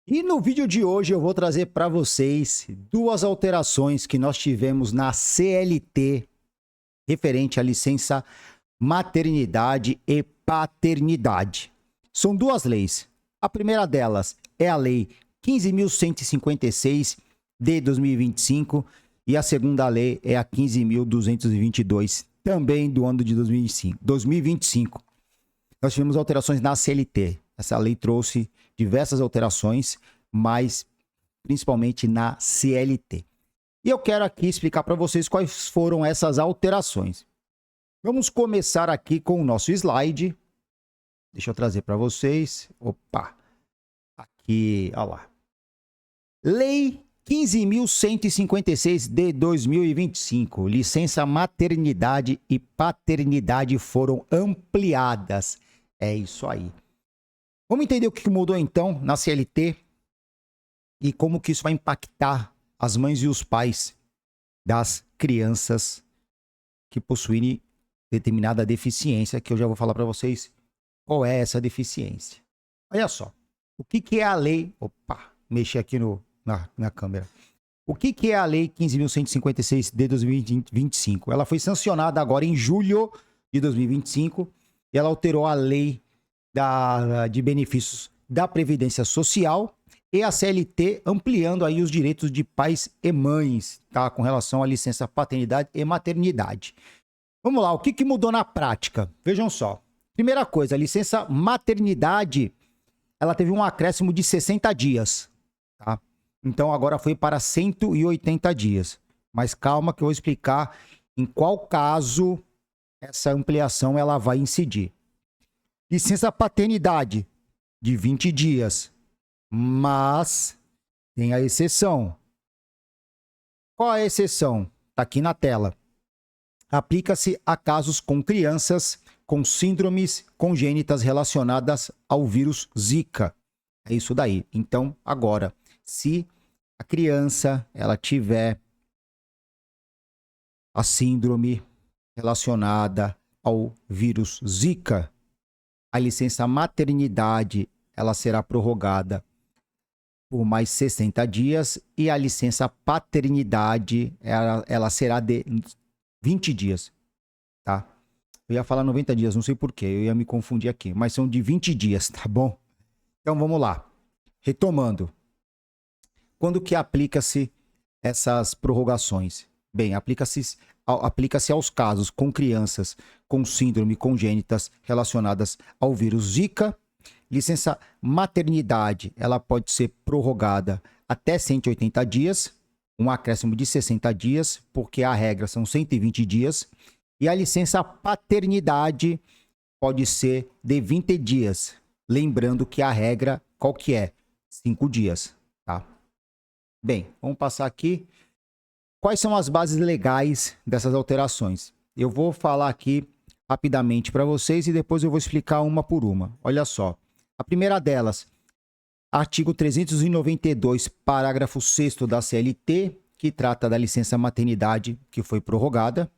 E no vídeo de hoje eu vou trazer para vocês duas alterações que nós tivemos na CLT referente à licença maternidade e paternidade. São duas leis. A primeira delas é a Lei 15.156 de 2025 e a segunda lei é a 15.222, também do ano de 2025. Nós tivemos alterações na CLT. Essa lei trouxe diversas alterações, mas principalmente na CLT. E eu quero aqui explicar para vocês quais foram essas alterações. Vamos começar aqui com o nosso slide. Deixa eu trazer para vocês. Opa! Aqui, olha lá. Lei 15.156 de 2025. Licença maternidade e paternidade foram ampliadas. É isso aí. Vamos entender o que mudou então na CLT e como que isso vai impactar as mães e os pais das crianças que possuírem determinada deficiência, que eu já vou falar para vocês qual é essa deficiência. Olha só, o que é a lei... Opa, mexi aqui na câmera. O que é a lei 15.156 de 2025? Ela foi sancionada agora em julho de 2025 e ela alterou a lei de benefícios da Previdência Social e a CLT, ampliando aí os direitos de pais e mães, tá? Com relação à licença paternidade e maternidade. Vamos lá, o que mudou na prática? Vejam só. Primeira coisa, a licença maternidade, ela teve um acréscimo de 60 dias, tá? Então agora foi para 180 dias. Mas calma que eu vou explicar em qual caso essa ampliação ela vai incidir. Licença paternidade de 20 dias, mas tem a exceção. Qual é a exceção? Está aqui na tela. Aplica-se a casos com crianças com síndromes congênitas relacionadas ao vírus Zika. É isso daí. Então, agora, se a criança ela tiver a síndrome relacionada ao vírus Zika, a licença maternidade ela será prorrogada por mais 60 dias e a licença paternidade ela será de 20 dias, tá? Eu ia falar 90 dias, não sei porquê, eu ia me confundir aqui, mas são de 20 dias, tá bom? Então vamos lá. Retomando. Quando que aplica-se essas prorrogações? Bem, aplica-se aos casos com crianças com síndrome congênitas relacionadas ao vírus Zika. Licença maternidade, ela pode ser prorrogada até 180 dias, um acréscimo de 60 dias, porque a regra são 120 dias. E a licença paternidade pode ser de 20 dias, lembrando que a regra, qual que é? 5 dias, tá? Bem, vamos passar aqui. Quais são as bases legais dessas alterações? Eu vou falar aqui rapidamente para vocês e depois eu vou explicar uma por uma. Olha só. A primeira delas, artigo 392, parágrafo 6º da CLT, que trata da licença maternidade que foi prorrogada.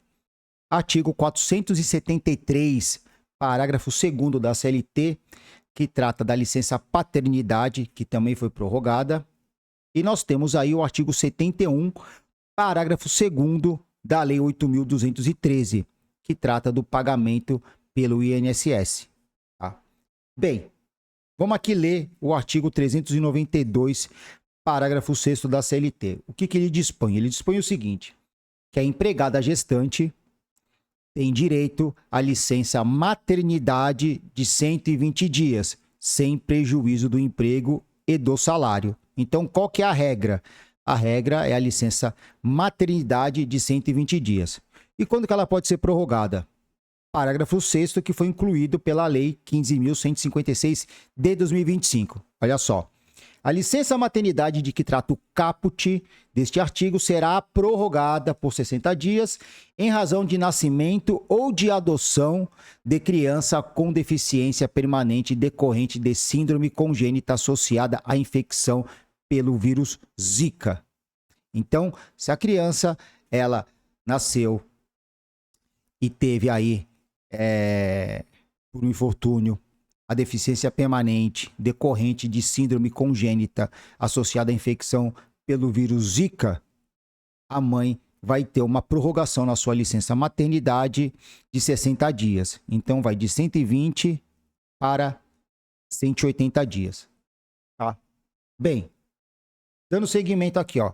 Artigo 473, parágrafo 2º da CLT, que trata da licença paternidade, que também foi prorrogada. E nós temos aí o artigo 71, parágrafo 2º da Lei 8.213, que trata do pagamento pelo INSS. Tá? Bem, vamos aqui ler o artigo 392, parágrafo 6º da CLT. O que ele dispõe? Ele dispõe o seguinte, que a empregada gestante tem direito à licença maternidade de 120 dias, sem prejuízo do emprego e do salário. Então, qual que é a regra? A regra é a licença maternidade de 120 dias. E quando que ela pode ser prorrogada? Parágrafo 6º, que foi incluído pela Lei 15.156 de 2025. Olha só. A licença maternidade de que trata o caput deste artigo será prorrogada por 60 dias em razão de nascimento ou de adoção de criança com deficiência permanente decorrente de síndrome congênita associada à infecção pelo vírus Zika. Então, se a criança ela nasceu e teve aí por um infortúnio a deficiência permanente decorrente de síndrome congênita associada à infecção pelo vírus Zika, a mãe vai ter uma prorrogação na sua licença maternidade de 60 dias. Então, vai de 120 para 180 dias. Tá? Bem, dando seguimento aqui, ó.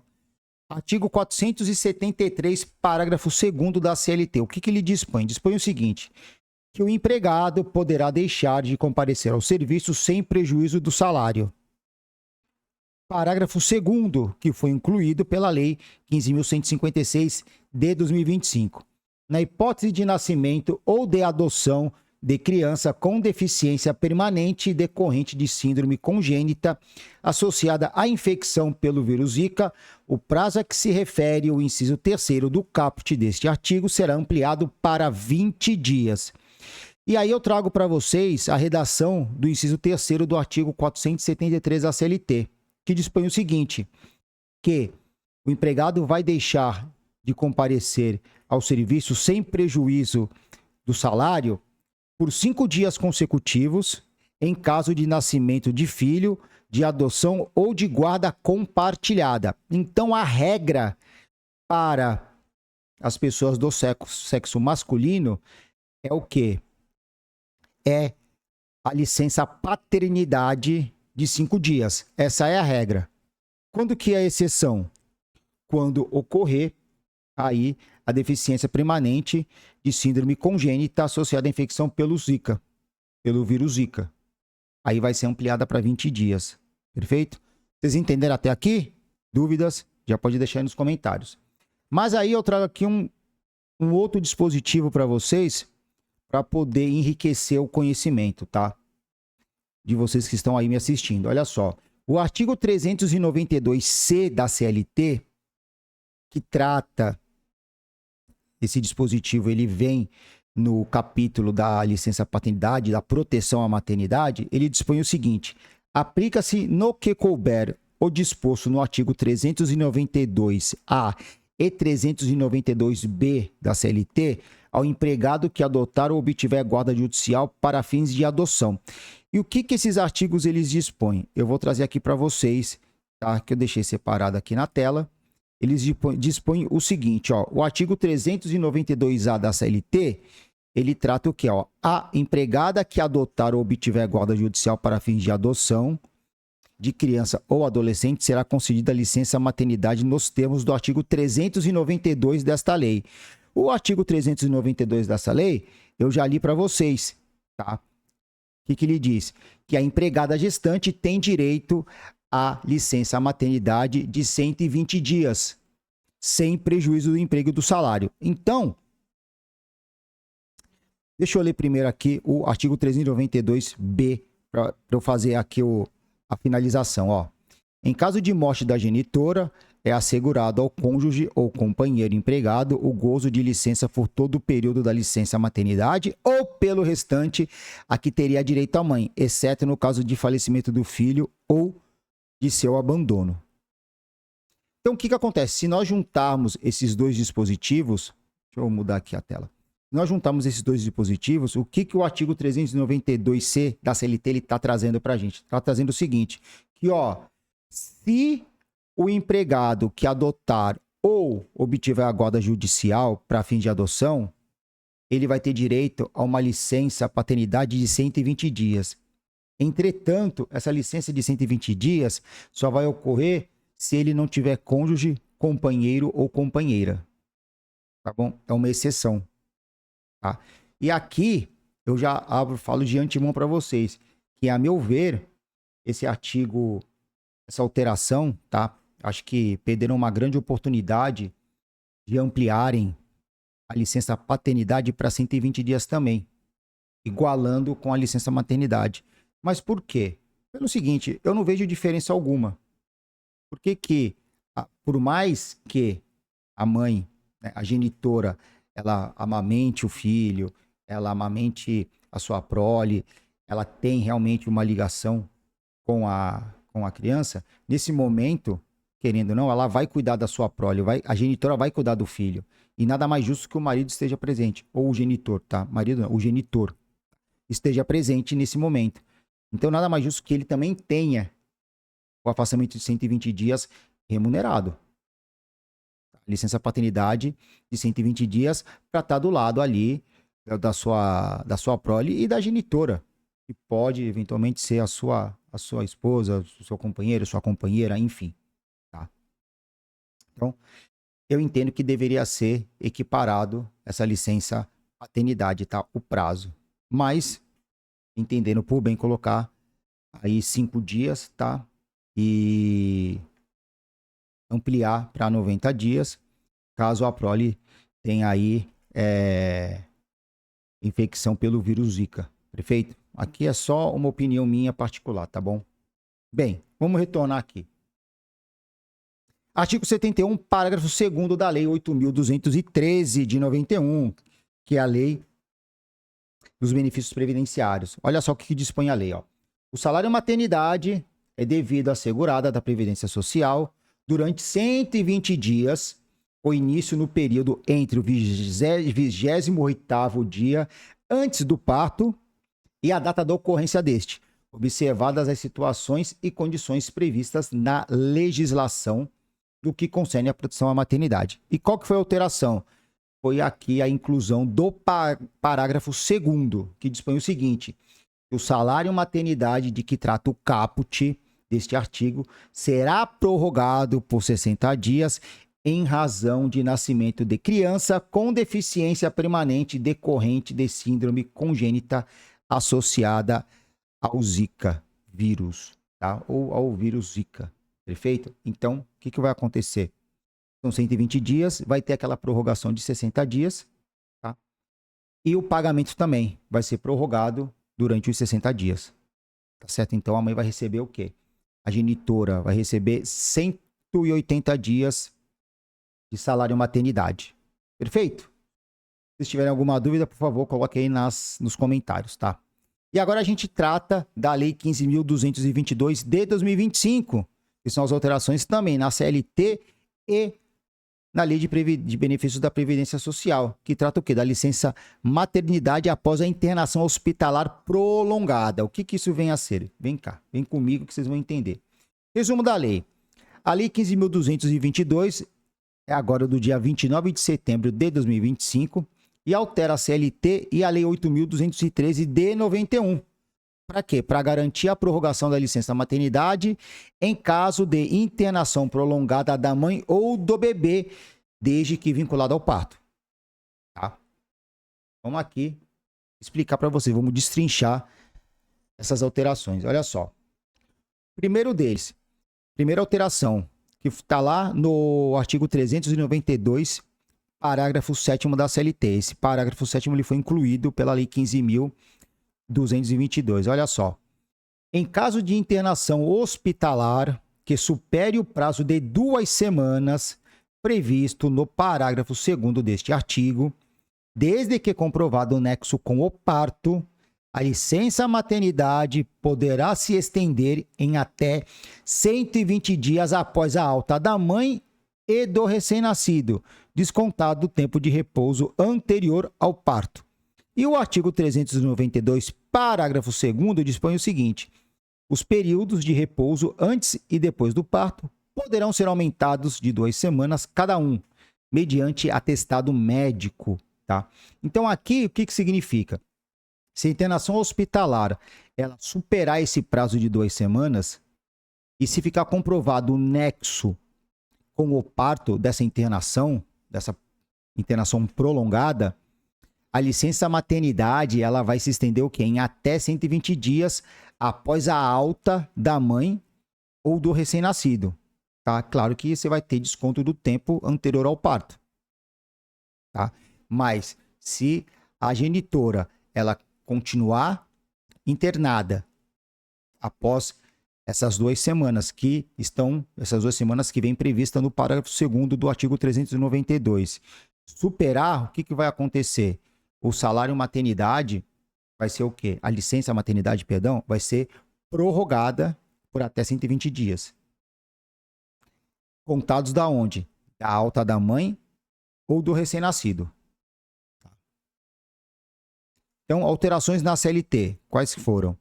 Artigo 473, parágrafo 2º da CLT. O que ele dispõe? Dispõe o seguinte, que o empregado poderá deixar de comparecer ao serviço sem prejuízo do salário. Parágrafo 2º, que foi incluído pela Lei 15.156 de 2025. Na hipótese de nascimento ou de adoção de criança com deficiência permanente decorrente de síndrome congênita associada à infecção pelo vírus Zika, o prazo a que se refere o inciso 3º do caput deste artigo será ampliado para 20 dias. E aí eu trago para vocês a redação do inciso 3º do artigo 473 da CLT, que dispõe o seguinte, que o empregado vai deixar de comparecer ao serviço sem prejuízo do salário por 5 dias consecutivos, em caso de nascimento de filho, de adoção ou de guarda compartilhada. Então, a regra para as pessoas do sexo masculino é o quê? É a licença paternidade de 5 dias. Essa é a regra. Quando que é a exceção? Quando ocorrer aí a deficiência permanente de síndrome congênita associada à infecção pelo Zika, pelo vírus Zika. Aí vai ser ampliada para 20 dias. Perfeito? Vocês entenderam até aqui? Dúvidas? Já pode deixar aí nos comentários. Mas aí eu trago aqui um outro dispositivo para vocês, para poder enriquecer o conhecimento, tá? De vocês que estão aí me assistindo. Olha só. O artigo 392C da CLT, que trata esse dispositivo, ele vem no capítulo da licença paternidade, da proteção à maternidade, ele dispõe o seguinte: aplica-se no que couber o disposto no artigo 392A e 392B da CLT ao empregado que adotar ou obtiver guarda judicial para fins de adoção. E o que esses artigos eles dispõem? Eu vou trazer aqui para vocês, tá? Que eu deixei separado aqui na tela. Eles dispõem o seguinte, ó, o artigo 392A da CLT, ele trata o que? Ó, a empregada que adotar ou obtiver guarda judicial para fins de adoção de criança ou adolescente será concedida licença maternidade nos termos do artigo 392 desta lei. O artigo 392 dessa lei, eu já li para vocês, tá? O que ele diz? Que a empregada gestante tem direito a licença maternidade de 120 dias, sem prejuízo do emprego e do salário. Então, deixa eu ler primeiro aqui o artigo 392B, para eu fazer aqui a finalização. Ó. Em caso de morte da genitora, é assegurado ao cônjuge ou companheiro empregado o gozo de licença por todo o período da licença maternidade ou pelo restante a que teria direito a mãe, exceto no caso de falecimento do filho ou de seu abandono. Então, o que acontece? Se nós juntarmos esses dois dispositivos, deixa eu mudar aqui a tela. Se nós juntarmos esses dois dispositivos, o que o artigo 392C da CLT está trazendo para a gente? Está trazendo o seguinte, que ó, se o empregado que adotar ou obtiver a guarda judicial para fim de adoção, ele vai ter direito a uma licença paternidade de 120 dias. Entretanto, essa licença de 120 dias só vai ocorrer se ele não tiver cônjuge, companheiro ou companheira. Tá bom? É uma exceção. Tá? E aqui, eu já falo de antemão para vocês, que a meu ver, esse artigo, essa alteração, tá? Acho que perderam uma grande oportunidade de ampliarem a licença paternidade para 120 dias também, igualando com a licença maternidade. Mas por quê? Pelo seguinte, eu não vejo diferença alguma. Porque por mais que a mãe, né, a genitora, ela amamente o filho, ela amamente a sua prole, ela tem realmente uma ligação com a criança, nesse momento, querendo ou não, ela vai cuidar da sua prole, a genitora vai cuidar do filho. E nada mais justo que o marido esteja presente, ou o genitor, tá? Marido não, o genitor. esteja presente nesse momento. Então, nada mais justo que ele também tenha o afastamento de 120 dias remunerado. Licença paternidade de 120 dias para estar do lado ali da sua prole e da genitora, que pode eventualmente ser a sua esposa, o seu companheiro, sua companheira, enfim. Tá? Então, eu entendo que deveria ser equiparado essa licença paternidade, tá? O prazo. Mas, entendendo por bem colocar aí 5 dias, tá? E ampliar para 90 dias, caso a prole tenha aí infecção pelo vírus Zika. Perfeito? Aqui é só uma opinião minha particular, tá bom? Bem, vamos retornar aqui. Artigo 71, parágrafo 2º da Lei 8.213 de 91, que é a Lei dos Benefícios Previdenciários. Olha só o que dispõe a lei, ó. O salário maternidade é devido à segurada da Previdência Social durante 120 dias, o início no período entre o 28º dia antes do parto e a data da ocorrência deste, observadas as situações e condições previstas na legislação do que concerne à proteção à maternidade. E qual que foi a alteração? Foi aqui a inclusão do parágrafo 2º, que dispõe o seguinte: o salário maternidade de que trata o caput deste artigo será prorrogado por 60 dias em razão de nascimento de criança com deficiência permanente decorrente de síndrome congênita associada ao Zika vírus, tá? Ou ao vírus Zika, perfeito? Então, o que vai acontecer? São 120 dias, vai ter aquela prorrogação de 60 dias, tá? E o pagamento também vai ser prorrogado durante os 60 dias, tá certo? Então, a mãe vai receber o quê? A genitora vai receber 180 dias de salário maternidade. Perfeito? Se tiverem alguma dúvida, por favor, coloque aí nos comentários, tá? E agora a gente trata da Lei 15.222 de 2025, que são as alterações também na CLT e na Lei de Benefícios da Previdência Social, que trata o quê? Da licença maternidade após a internação hospitalar prolongada. O que isso vem a ser? Vem cá, vem comigo que vocês vão entender. Resumo da lei. A Lei 15.222 é agora do dia 29 de setembro de 2025 e altera a CLT e a Lei 8.213 de 91. Para quê? Para garantir a prorrogação da licença maternidade em caso de internação prolongada da mãe ou do bebê, desde que vinculado ao parto. Tá? Vamos aqui explicar para vocês, vamos destrinchar essas alterações. Olha só. Primeiro deles, primeira alteração, que está lá no artigo 392, parágrafo 7º da CLT. Esse parágrafo 7º ele foi incluído pela Lei 15.222. Olha só. Em caso de internação hospitalar que supere o prazo de 2 semanas previsto no parágrafo 2º deste artigo, desde que comprovado o nexo com o parto, a licença maternidade poderá se estender em até 120 dias após a alta da mãe e do recém-nascido, descontado o tempo de repouso anterior ao parto. E o artigo 392, parágrafo 2º, dispõe o seguinte: os períodos de repouso antes e depois do parto poderão ser aumentados de 2 semanas cada um, mediante atestado médico. Tá? Então, aqui, o que significa? Se a internação hospitalar ela superar esse prazo de 2 semanas, e se ficar comprovado o nexo com o parto dessa internação prolongada, a licença maternidade ela vai se estender o quê? Em até 120 dias após a alta da mãe ou do recém-nascido. Tá? Claro que você vai ter desconto do tempo anterior ao parto. Tá? Mas se a genitora ela continuar internada após essas 2 semanas essas 2 semanas que vem prevista no parágrafo 2º do artigo 392, superar, o que vai acontecer? O salário maternidade vai ser o quê? A licença maternidade, perdão, vai ser prorrogada por até 120 dias. Contados da onde? Da alta da mãe ou do recém-nascido. Então, alterações na CLT, quais foram?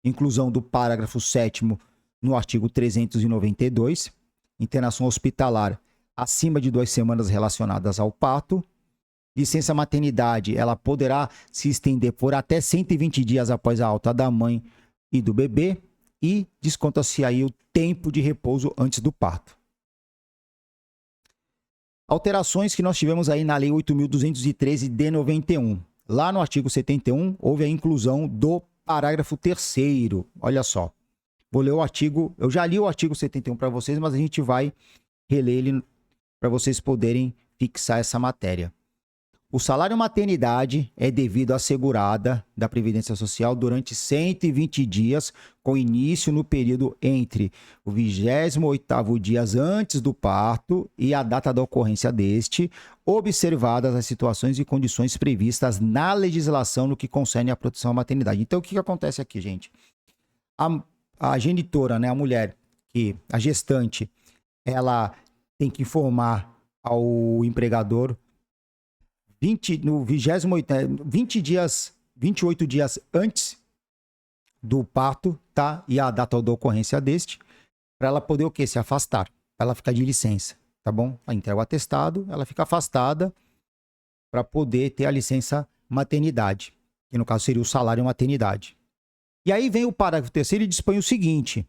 Inclusão do parágrafo 7º no artigo 392, internação hospitalar acima de 2 semanas relacionadas ao parto. Licença maternidade, ela poderá se estender por até 120 dias após a alta da mãe e do bebê e desconta-se aí o tempo de repouso antes do parto. Alterações que nós tivemos aí na Lei 8.213 de 91. Lá no artigo 71, houve a inclusão do parágrafo 3º. Olha só. Vou ler o artigo, eu já li o artigo 71 para vocês, mas a gente vai reler ele para vocês poderem fixar essa matéria. O salário maternidade é devido à segurada da Previdência Social durante 120 dias, com início no período entre o 28º dia antes do parto e a data da ocorrência deste, observadas as situações e condições previstas na legislação no que concerne à proteção à maternidade. Então, o que acontece aqui, gente? A genitora, né, a mulher, a gestante, ela tem que informar ao empregador 28 dias antes do parto, tá? E a data da ocorrência deste, para ela poder o quê? Se afastar, para ela ficar de licença, tá bom? Ela entrega o atestado, ela fica afastada para poder ter a licença maternidade, que no caso seria o salário maternidade. E aí vem o parágrafo 3º e dispõe o seguinte: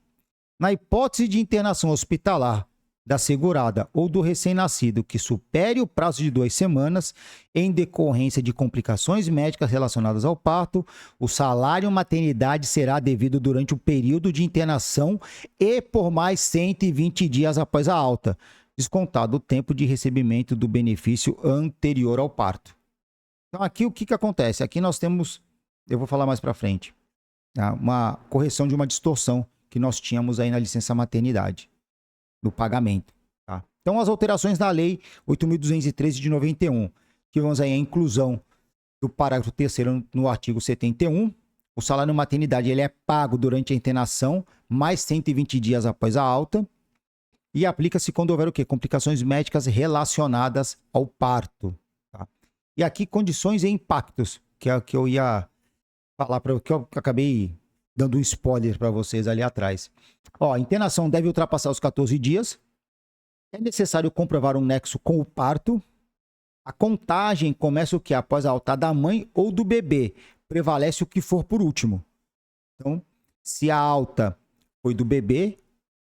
na hipótese de internação hospitalar da segurada ou do recém-nascido que supere o prazo de 2 semanas em decorrência de complicações médicas relacionadas ao parto, o salário maternidade será devido durante o período de internação e por mais 120 dias após a alta, descontado o tempo de recebimento do benefício anterior ao parto. Então aqui o que acontece? Aqui nós temos, eu vou falar mais para frente, tá? Uma correção de uma distorção que nós tínhamos aí na licença maternidade, do pagamento. Tá? Então, as alterações na Lei 8.213 de 91, que vamos aí a inclusão do parágrafo 3º no artigo 71. O salário maternidade ele é pago durante a internação, mais 120 dias após a alta, e aplica-se quando houver o quê? Complicações médicas relacionadas ao parto. Tá? E aqui, condições e impactos, que é o que eu ia falar, que eu acabei dando um spoiler para vocês ali atrás. Ó, a internação deve ultrapassar os 14 dias. É necessário comprovar um nexo com o parto. A contagem começa o que? Após a alta da mãe ou do bebê. Prevalece o que for por último. Então, se a alta foi do bebê,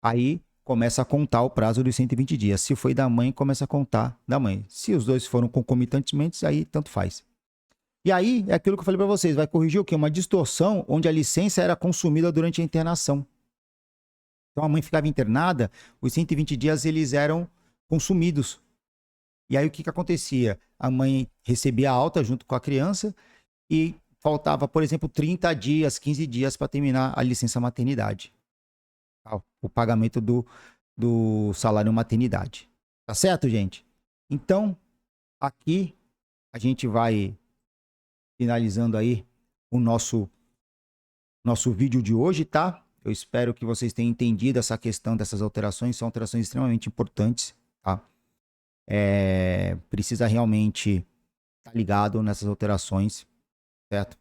aí começa a contar o prazo dos 120 dias. Se foi da mãe, começa a contar da mãe. Se os dois foram concomitantemente, aí tanto faz. E aí, é aquilo que eu falei para vocês, vai corrigir o quê? Uma distorção onde a licença era consumida durante a internação. Então, a mãe ficava internada, os 120 dias eles eram consumidos. E aí, o que acontecia? A mãe recebia a alta junto com a criança e faltava, por exemplo, 30 dias, 15 dias para terminar a licença maternidade. O pagamento do salário maternidade. Tá certo, gente? Então, aqui a gente vai finalizando aí o nosso vídeo de hoje, tá? Eu espero que vocês tenham entendido essa questão dessas alterações. São alterações extremamente importantes, tá? Precisa realmente estar ligado nessas alterações, certo?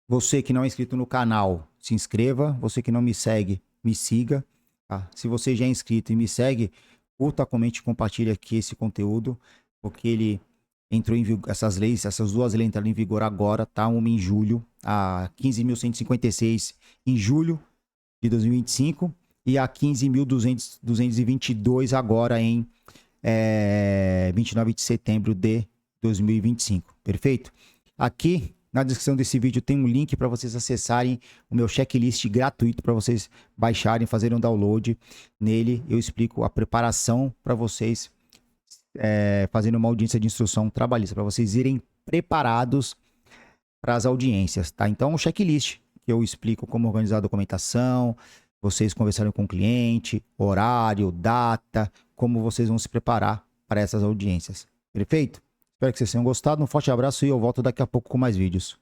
Você que não é inscrito no canal, se inscreva. Você que não me segue, me siga. Tá? Se você já é inscrito e me segue, curta, comente e compartilhe aqui esse conteúdo, porque ele entrou em vigor, essas duas leis entraram em vigor agora, tá? Uma em julho, a 15.156 em julho de 2025 e a 15.222 agora em 29 de setembro de 2025. Perfeito? Aqui na descrição desse vídeo tem um link para vocês acessarem o meu checklist gratuito para vocês baixarem, fazerem um download. Nele eu explico a preparação para vocês fazendo uma audiência de instrução trabalhista, para vocês irem preparados para as audiências, tá? Então, um checklist que eu explico como organizar a documentação, vocês conversarem com o cliente, horário, data, como vocês vão se preparar para essas audiências. Perfeito? Espero que vocês tenham gostado. Um forte abraço e eu volto daqui a pouco com mais vídeos.